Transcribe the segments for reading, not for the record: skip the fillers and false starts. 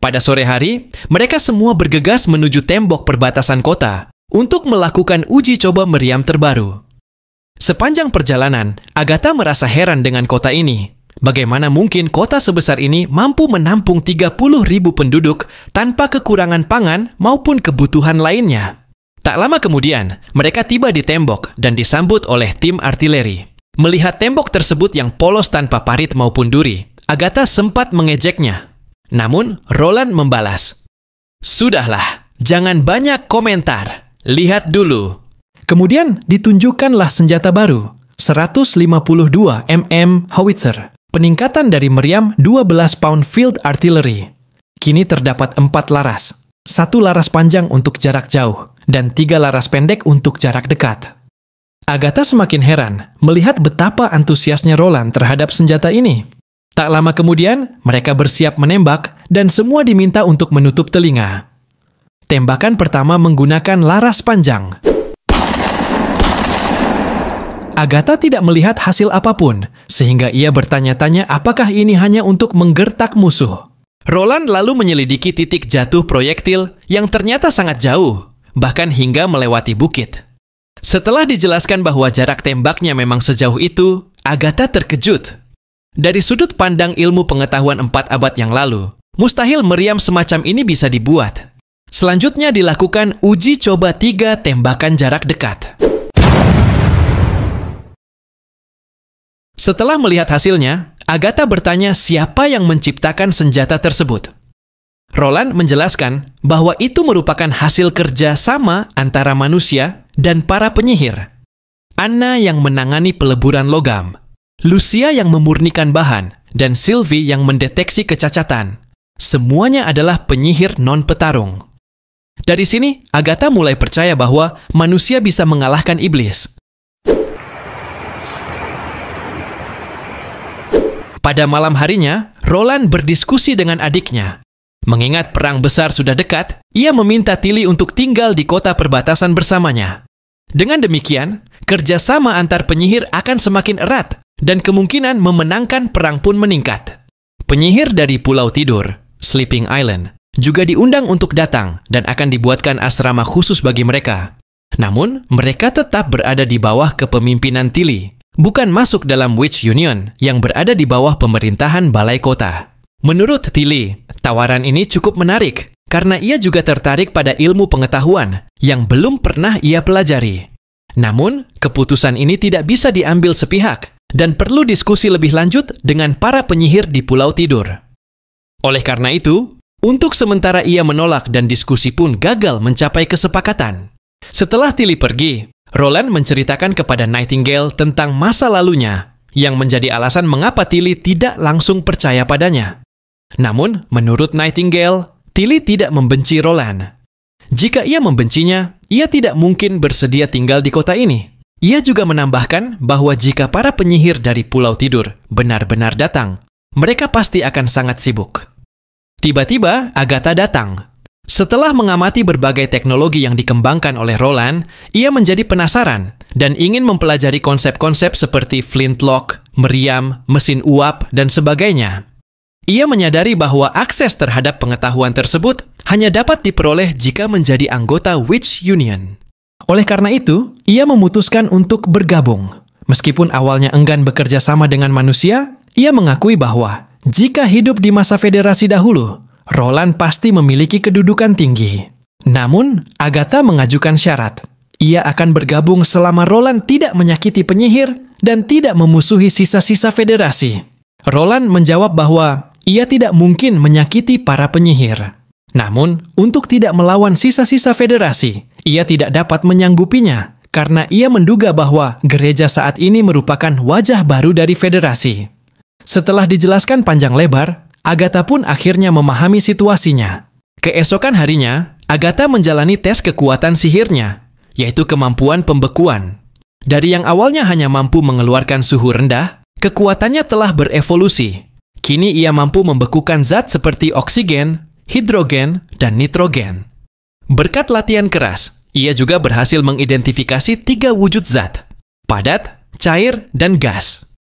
Pada sore hari, mereka semua bergegas menuju tembok perbatasan kota untuk melakukan uji coba meriam terbaru. Sepanjang perjalanan, Agatha merasa heran dengan kota ini. Bagaimana mungkin kota sebesar ini mampu menampung 30.000 penduduk tanpa kekurangan pangan maupun kebutuhan lainnya? Tak lama kemudian, mereka tiba di tembok dan disambut oleh tim artileri. Melihat tembok tersebut yang polos tanpa parit maupun duri, Agatha sempat mengejeknya. Namun, Roland membalas, "Sudahlah, jangan banyak komentar. Lihat dulu." Kemudian ditunjukkanlah senjata baru, 152 mm howitzer, peningkatan dari meriam 12 pound field artillery. Kini terdapat 4 laras, 1 laras panjang untuk jarak jauh, dan 3 laras pendek untuk jarak dekat. Agatha semakin heran melihat betapa antusiasnya Roland terhadap senjata ini. Tak lama kemudian, mereka bersiap menembak dan semua diminta untuk menutup telinga. Tembakan pertama menggunakan laras panjang. Agatha tidak melihat hasil apapun, sehingga ia bertanya-tanya apakah ini hanya untuk menggertak musuh. Roland lalu menyelidiki titik jatuh proyektil yang ternyata sangat jauh, bahkan hingga melewati bukit. Setelah dijelaskan bahwa jarak tembaknya memang sejauh itu, Agatha terkejut. Dari sudut pandang ilmu pengetahuan 4 abad yang lalu, mustahil meriam semacam ini bisa dibuat. Selanjutnya dilakukan uji coba 3 tembakan jarak dekat. Setelah melihat hasilnya, Agatha bertanya siapa yang menciptakan senjata tersebut. Roland menjelaskan bahwa itu merupakan hasil kerja sama antara manusia dan para penyihir. Anna yang menangani peleburan logam, Lucia yang memurnikan bahan, dan Sylvie yang mendeteksi kecacatan. Semuanya adalah penyihir non-petarung. Dari sini, Agatha mulai percaya bahwa manusia bisa mengalahkan iblis. Pada malam harinya, Roland berdiskusi dengan adiknya. Mengingat perang besar sudah dekat, ia meminta Tilly untuk tinggal di kota perbatasan bersamanya. Dengan demikian, kerjasama antar penyihir akan semakin erat dan kemungkinan memenangkan perang pun meningkat. Penyihir dari Pulau Tidur, Sleeping Island, juga diundang untuk datang dan akan dibuatkan asrama khusus bagi mereka. Namun, mereka tetap berada di bawah kepemimpinan Tilly, bukan masuk dalam Witch Union yang berada di bawah pemerintahan balai kota. Menurut Tilly, tawaran ini cukup menarik karena ia juga tertarik pada ilmu pengetahuan yang belum pernah ia pelajari. Namun, keputusan ini tidak bisa diambil sepihak dan perlu diskusi lebih lanjut dengan para penyihir di Pulau Tidur. Oleh karena itu, untuk sementara ia menolak dan diskusi pun gagal mencapai kesepakatan. Setelah Tilly pergi, Roland menceritakan kepada Nightingale tentang masa lalunya, yang menjadi alasan mengapa Tilly tidak langsung percaya padanya. Namun, menurut Nightingale, Tilly tidak membenci Roland. Jika ia membencinya, ia tidak mungkin bersedia tinggal di kota ini. Ia juga menambahkan bahwa jika para penyihir dari Pulau Tidur benar-benar datang, mereka pasti akan sangat sibuk. Tiba-tiba, Agatha datang. Setelah mengamati berbagai teknologi yang dikembangkan oleh Roland, ia menjadi penasaran dan ingin mempelajari konsep-konsep seperti flintlock, meriam, mesin uap, dan sebagainya. Ia menyadari bahwa akses terhadap pengetahuan tersebut hanya dapat diperoleh jika menjadi anggota Witch Union. Oleh karena itu, ia memutuskan untuk bergabung. Meskipun awalnya enggan bekerja sama dengan manusia, ia mengakui bahwa jika hidup di masa federasi dahulu, Roland pasti memiliki kedudukan tinggi. Namun, Agatha mengajukan syarat. Ia akan bergabung selama Roland tidak menyakiti penyihir dan tidak memusuhi sisa-sisa federasi. Roland menjawab bahwa ia tidak mungkin menyakiti para penyihir. Namun, untuk tidak melawan sisa-sisa federasi, ia tidak dapat menyanggupinya karena ia menduga bahwa gereja saat ini merupakan wajah baru dari federasi. Setelah dijelaskan panjang lebar, Agatha pun akhirnya memahami situasinya. Keesokan harinya, Agatha menjalani tes kekuatan sihirnya, yaitu kemampuan pembekuan. Dari yang awalnya hanya mampu mengeluarkan suhu rendah, kekuatannya telah berevolusi. Kini ia mampu membekukan zat seperti oksigen, hidrogen, dan nitrogen. Berkat latihan keras, ia juga berhasil mengidentifikasi 3 wujud zat: padat, cair, dan gas.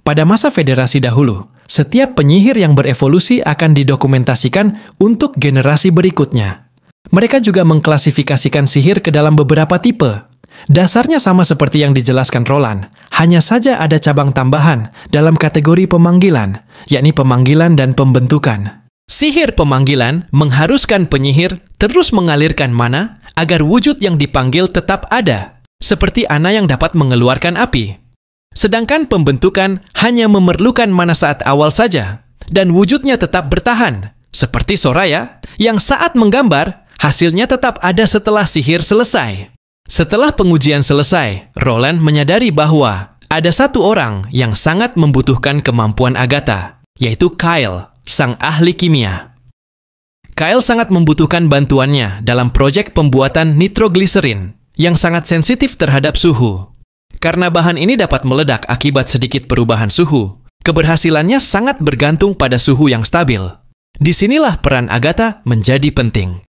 Pada masa federasi dahulu, Setiap penyihir yang berevolusi akan didokumentasikan untuk generasi berikutnya. Mereka juga mengklasifikasikan sihir ke dalam beberapa tipe. Dasarnya sama seperti yang dijelaskan Roland, hanya saja ada cabang tambahan dalam kategori pemanggilan, yakni pemanggilan dan pembentukan. Sihir pemanggilan mengharuskan penyihir terus mengalirkan mana agar wujud yang dipanggil tetap ada, seperti Anna yang dapat mengeluarkan api. Sedangkan pembentukan hanya memerlukan mana saat awal saja, dan wujudnya tetap bertahan, seperti Soraya yang saat menggambar, hasilnya tetap ada setelah sihir selesai. Setelah pengujian selesai, Roland menyadari bahwa ada satu orang yang sangat membutuhkan kemampuan Agatha, yaitu Kyle, sang ahli kimia. Kyle sangat membutuhkan bantuannya dalam proyek pembuatan nitrogliserin yang sangat sensitif terhadap suhu. Karena bahan ini dapat meledak akibat sedikit perubahan suhu, keberhasilannya sangat bergantung pada suhu yang stabil. Disinilah peran Agatha menjadi penting.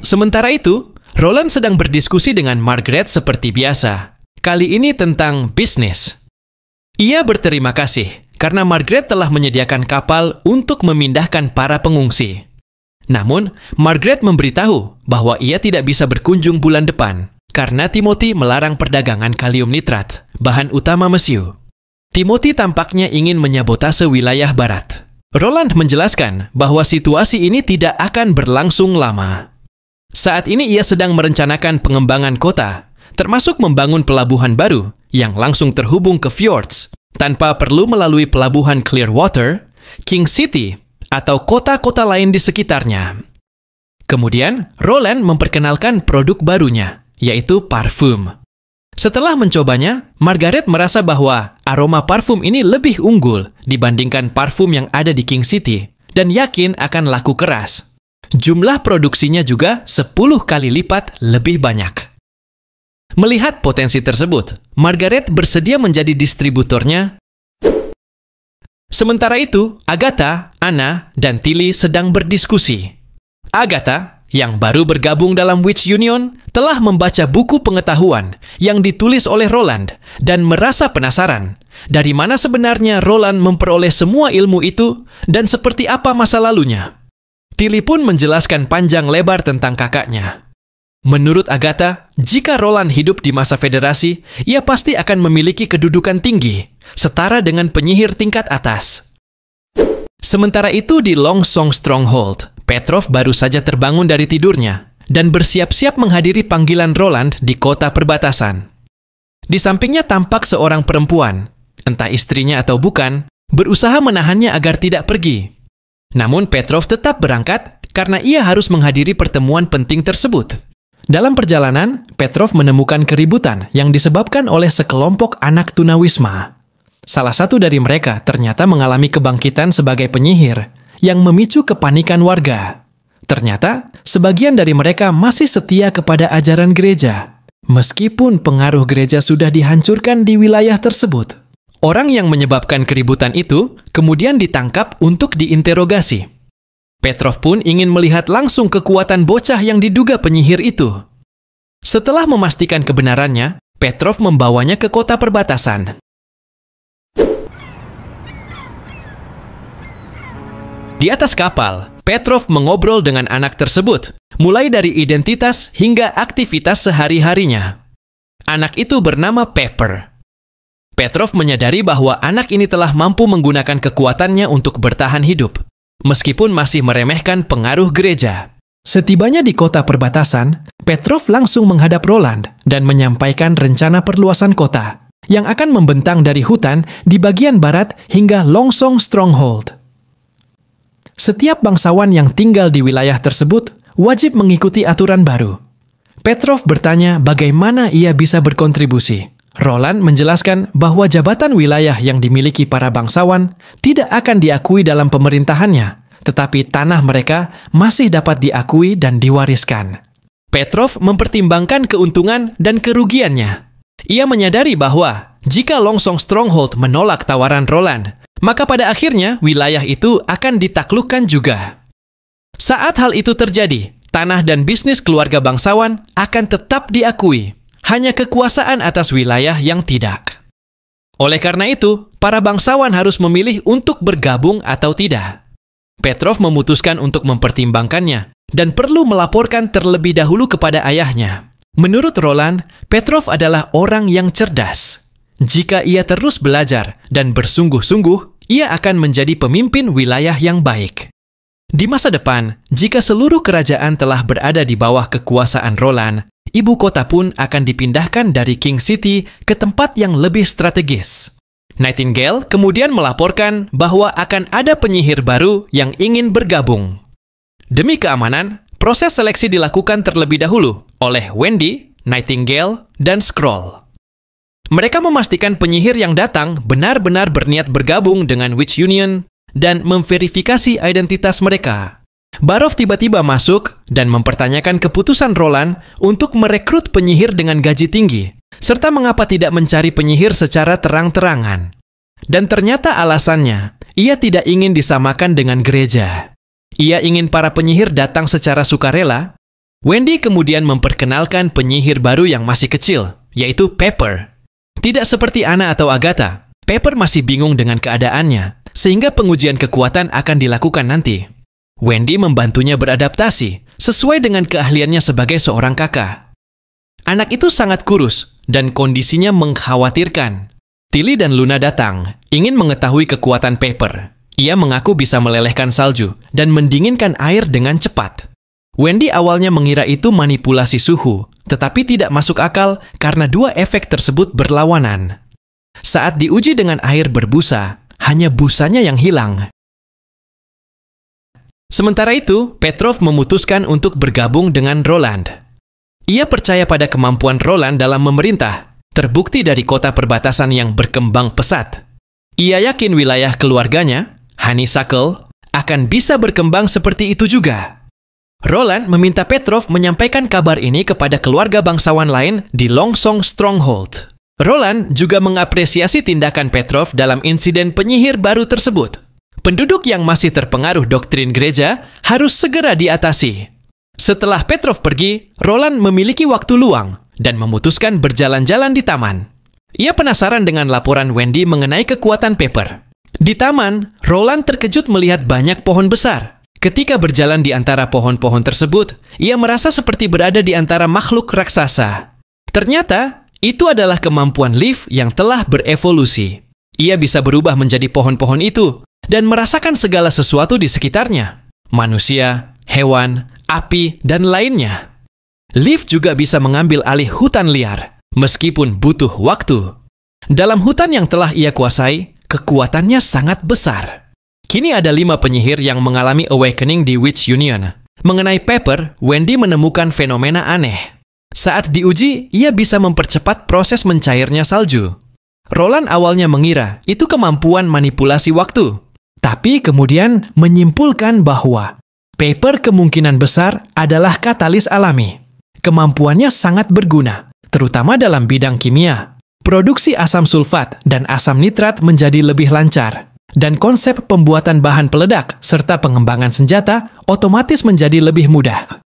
Sementara itu, Roland sedang berdiskusi dengan Margaret seperti biasa. Kali ini tentang bisnis. Ia berterima kasih karena Margaret telah menyediakan kapal untuk memindahkan para pengungsi. Namun, Margaret memberitahu bahwa ia tidak bisa berkunjung bulan depan karena Timothy melarang perdagangan kalium nitrat, bahan utama mesiu. Timothy tampaknya ingin menyabotase wilayah barat. Roland menjelaskan bahwa situasi ini tidak akan berlangsung lama. Saat ini ia sedang merencanakan pengembangan kota, termasuk membangun pelabuhan baru yang langsung terhubung ke fjords tanpa perlu melalui pelabuhan Clearwater, King City, atau kota-kota lain di sekitarnya. Kemudian, Roland memperkenalkan produk barunya, yaitu parfum. Setelah mencobanya, Margaret merasa bahwa aroma parfum ini lebih unggul dibandingkan parfum yang ada di King City dan yakin akan laku keras. Jumlah produksinya juga 10 kali lipat lebih banyak. Melihat potensi tersebut, Margaret bersedia menjadi distributornya. Sementara itu, Agatha, Anna, dan Tilly sedang berdiskusi. Agatha, yang baru bergabung dalam Witch Union, telah membaca buku pengetahuan yang ditulis oleh Roland dan merasa penasaran dari mana sebenarnya Roland memperoleh semua ilmu itu dan seperti apa masa lalunya. Tilly pun menjelaskan panjang lebar tentang kakaknya. Menurut Agatha, jika Roland hidup di masa federasi, ia pasti akan memiliki kedudukan tinggi, setara dengan penyihir tingkat atas. Sementara itu di Longsong Stronghold, Petrov baru saja terbangun dari tidurnya dan bersiap-siap menghadiri panggilan Roland di kota perbatasan. Di sampingnya tampak seorang perempuan, entah istrinya atau bukan, berusaha menahannya agar tidak pergi. Namun Petrov tetap berangkat karena ia harus menghadiri pertemuan penting tersebut. Dalam perjalanan, Petrov menemukan keributan yang disebabkan oleh sekelompok anak tunawisma. Salah satu dari mereka ternyata mengalami kebangkitan sebagai penyihir yang memicu kepanikan warga. Ternyata, sebagian dari mereka masih setia kepada ajaran gereja, meskipun pengaruh gereja sudah dihancurkan di wilayah tersebut. Orang yang menyebabkan keributan itu kemudian ditangkap untuk diinterogasi. Petrov pun ingin melihat langsung kekuatan bocah yang diduga penyihir itu. Setelah memastikan kebenarannya, Petrov membawanya ke kota perbatasan. Di atas kapal, Petrov mengobrol dengan anak tersebut, mulai dari identitas hingga aktivitas sehari-harinya. Anak itu bernama Pepper. Petrov menyadari bahwa anak ini telah mampu menggunakan kekuatannya untuk bertahan hidup, meskipun masih meremehkan pengaruh gereja. Setibanya di kota perbatasan, Petrov langsung menghadap Roland dan menyampaikan rencana perluasan kota yang akan membentang dari hutan di bagian barat hingga Longsong Stronghold. Setiap bangsawan yang tinggal di wilayah tersebut wajib mengikuti aturan baru. Petrov bertanya bagaimana ia bisa berkontribusi. Roland menjelaskan bahwa jabatan wilayah yang dimiliki para bangsawan tidak akan diakui dalam pemerintahannya, tetapi tanah mereka masih dapat diakui dan diwariskan. Petrov mempertimbangkan keuntungan dan kerugiannya. Ia menyadari bahwa jika Longsong Stronghold menolak tawaran Roland, maka pada akhirnya wilayah itu akan ditaklukkan juga. Saat hal itu terjadi, tanah dan bisnis keluarga bangsawan akan tetap diakui. Hanya kekuasaan atas wilayah yang tidak. Oleh karena itu, para bangsawan harus memilih untuk bergabung atau tidak. Petrov memutuskan untuk mempertimbangkannya dan perlu melaporkan terlebih dahulu kepada ayahnya. Menurut Roland, Petrov adalah orang yang cerdas. Jika ia terus belajar dan bersungguh-sungguh, ia akan menjadi pemimpin wilayah yang baik. Di masa depan, jika seluruh kerajaan telah berada di bawah kekuasaan Roland, ibu kota pun akan dipindahkan dari King City ke tempat yang lebih strategis. Nightingale kemudian melaporkan bahwa akan ada penyihir baru yang ingin bergabung. Demi keamanan, proses seleksi dilakukan terlebih dahulu oleh Wendy, Nightingale, dan Scroll. Mereka memastikan penyihir yang datang benar-benar berniat bergabung dengan Witch Union dan memverifikasi identitas mereka. Barov tiba-tiba masuk dan mempertanyakan keputusan Roland untuk merekrut penyihir dengan gaji tinggi, serta mengapa tidak mencari penyihir secara terang-terangan. Dan ternyata alasannya, ia tidak ingin disamakan dengan gereja. Ia ingin para penyihir datang secara sukarela. Wendy kemudian memperkenalkan penyihir baru yang masih kecil, yaitu Pepper. Tidak seperti Anna atau Agatha, Pepper masih bingung dengan keadaannya, sehingga pengujian kekuatan akan dilakukan nanti. Wendy membantunya beradaptasi, sesuai dengan keahliannya sebagai seorang kakak. Anak itu sangat kurus, dan kondisinya mengkhawatirkan. Tilly dan Luna datang, ingin mengetahui kekuatan Pepper. Ia mengaku bisa melelehkan salju, dan mendinginkan air dengan cepat. Wendy awalnya mengira itu manipulasi suhu, tetapi tidak masuk akal karena dua efek tersebut berlawanan. Saat diuji dengan air berbusa, hanya busanya yang hilang. Sementara itu, Petrov memutuskan untuk bergabung dengan Roland. Ia percaya pada kemampuan Roland dalam memerintah, terbukti dari kota perbatasan yang berkembang pesat. Ia yakin wilayah keluarganya, Honeysuckle, akan bisa berkembang seperti itu juga. Roland meminta Petrov menyampaikan kabar ini kepada keluarga bangsawan lain di Longsong Stronghold. Roland juga mengapresiasi tindakan Petrov dalam insiden penyihir baru tersebut. Penduduk yang masih terpengaruh doktrin gereja harus segera diatasi. Setelah Petrov pergi, Roland memiliki waktu luang dan memutuskan berjalan-jalan di taman. Ia penasaran dengan laporan Wendy mengenai kekuatan Pepper. Di taman, Roland terkejut melihat banyak pohon besar. Ketika berjalan di antara pohon-pohon tersebut, ia merasa seperti berada di antara makhluk raksasa. Ternyata, itu adalah kemampuan Leaf yang telah berevolusi. Ia bisa berubah menjadi pohon-pohon itu dan merasakan segala sesuatu di sekitarnya. Manusia, hewan, api, dan lainnya. Leaf juga bisa mengambil alih hutan liar, meskipun butuh waktu. Dalam hutan yang telah ia kuasai, kekuatannya sangat besar. Kini ada 5 penyihir yang mengalami awakening di Witch Union. Mengenai Pepper, Wendy menemukan fenomena aneh. Saat diuji, ia bisa mempercepat proses mencairnya salju. Roland awalnya mengira itu kemampuan manipulasi waktu, tapi kemudian menyimpulkan bahwa Pepper kemungkinan besar adalah katalis alami. Kemampuannya sangat berguna, terutama dalam bidang kimia. Produksi asam sulfat dan asam nitrat menjadi lebih lancar, dan konsep pembuatan bahan peledak serta pengembangan senjata otomatis menjadi lebih mudah.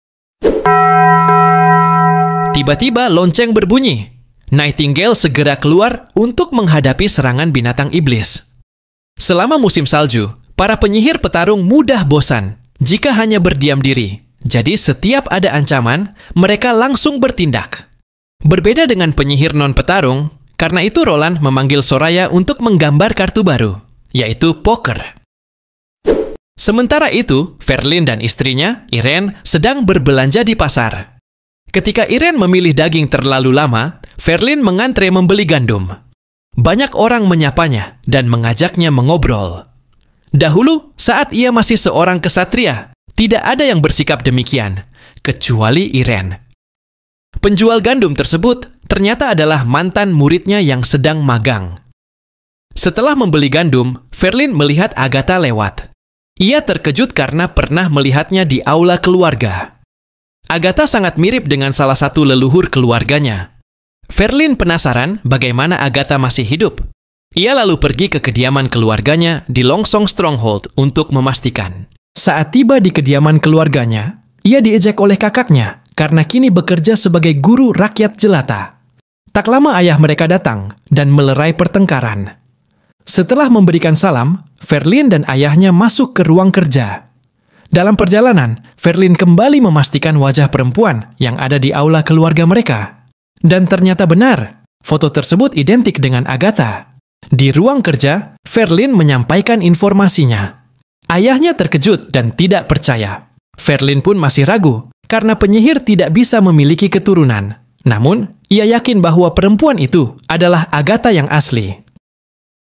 Tiba-tiba lonceng berbunyi. Nightingale segera keluar untuk menghadapi serangan binatang iblis. Selama musim salju, para penyihir petarung mudah bosan jika hanya berdiam diri. Jadi setiap ada ancaman, mereka langsung bertindak. Berbeda dengan penyihir non-petarung, karena itu Roland memanggil Soraya untuk menggambar kartu baru, yaitu poker. Sementara itu, Verlin dan istrinya, Irene, sedang berbelanja di pasar. Ketika Irene memilih daging terlalu lama, Verlin mengantre membeli gandum. Banyak orang menyapanya dan mengajaknya mengobrol. Dahulu, saat ia masih seorang kesatria, tidak ada yang bersikap demikian, kecuali Irene. Penjual gandum tersebut ternyata adalah mantan muridnya yang sedang magang. Setelah membeli gandum, Verlin melihat Agatha lewat. Ia terkejut karena pernah melihatnya di aula keluarga. Agatha sangat mirip dengan salah satu leluhur keluarganya. Verlin penasaran bagaimana Agatha masih hidup. Ia lalu pergi ke kediaman keluarganya di Longsong Stronghold untuk memastikan. Saat tiba di kediaman keluarganya, ia diejek oleh kakaknya karena kini bekerja sebagai guru rakyat jelata. Tak lama ayah mereka datang dan melerai pertengkaran. Setelah memberikan salam, Verlin dan ayahnya masuk ke ruang kerja. Dalam perjalanan, Verlin kembali memastikan wajah perempuan yang ada di aula keluarga mereka. Dan ternyata benar, foto tersebut identik dengan Agatha. Di ruang kerja, Verlin menyampaikan informasinya. Ayahnya terkejut dan tidak percaya. Verlin pun masih ragu, karena penyihir tidak bisa memiliki keturunan. Namun, ia yakin bahwa perempuan itu adalah Agatha yang asli.